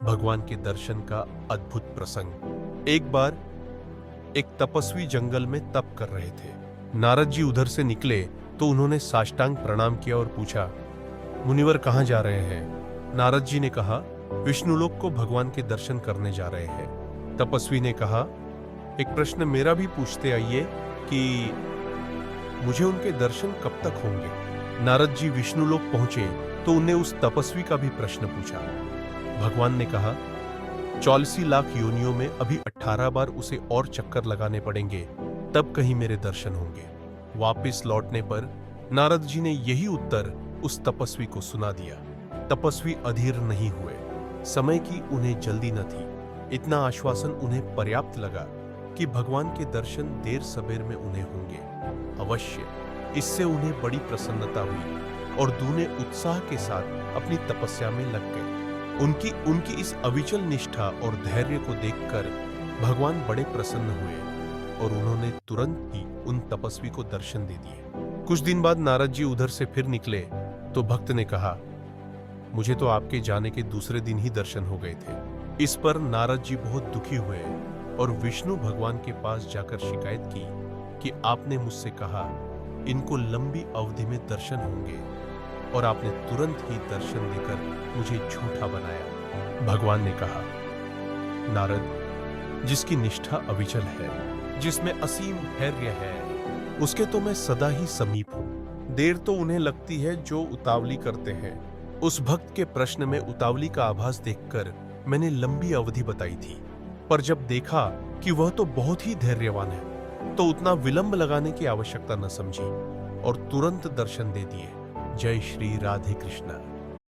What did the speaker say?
भगवान के दर्शन का अद्भुत प्रसंग। एक बार एक तपस्वी जंगल में तप कर रहे थे। नारद जी उधर से निकले तो उन्होंने साष्टांग प्रणाम किया और पूछा, मुनिवर कहाँ जा रहे हैं? नारद जी ने कहा, विष्णुलोक को भगवान के दर्शन करने जा रहे हैं। तपस्वी ने कहा, एक प्रश्न मेरा भी पूछते आइए कि मुझे उनके दर्शन कब तक होंगे? नारद जी विष्णुलोक पहुंचे तो उन्हें उस तपस्वी का भी प्रश्न पूछा। भगवान ने कहा, 84 लाख योनियों में अभी 18 बार उसे और चक्कर लगाने पड़ेंगे, तब कहीं मेरे दर्शन होंगे। वापिस लौटने पर नारद जी ने यही उत्तर उस तपस्वी को सुना दिया। तपस्वी अधीर नहीं हुए। समय की उन्हें जल्दी न थी। इतना आश्वासन उन्हें पर्याप्त लगा कि भगवान के दर्शन देर सबेर में उन्हें होंगे अवश्य। इससे उन्हें बड़ी प्रसन्नता हुई और दूने उत्साह के साथ अपनी तपस्या में लग गए। उनकी इस अविचल निष्ठा और धैर्य को देखकर भगवान बड़े प्रसन्न हुए और उन्होंने तुरंत ही उन तपस्वी को दर्शन दे दिए। कुछ दिन बाद नारद जी उधर से फिर निकले तो भक्त ने कहा, मुझे तो आपके जाने के दूसरे दिन ही दर्शन हो गए थे। इस पर नारद जी बहुत दुखी हुए और विष्णु भगवान के पास जाकर शिकायत की कि आपने मुझसे कहा इनको लंबी अवधि में दर्शन होंगे और आपने तुरंत ही दर्शन देकर मुझे झूठा बनाया। भगवान ने कहा, नारद, जिसकी निष्ठा अविचल है, जिसमें असीम धैर्य है, उसके तो मैं सदा ही समीप हूं। देर तो उन्हें लगती है जो उतावली करते हैं। उस भक्त के प्रश्न में उतावली का आभास देखकर मैंने लंबी अवधि बताई थी, पर जब देखा कि वह तो बहुत ही धैर्यवान है तो उतना विलंब लगाने की आवश्यकता न समझी और तुरंत दर्शन दे दिए। जय श्री राधे कृष्णा।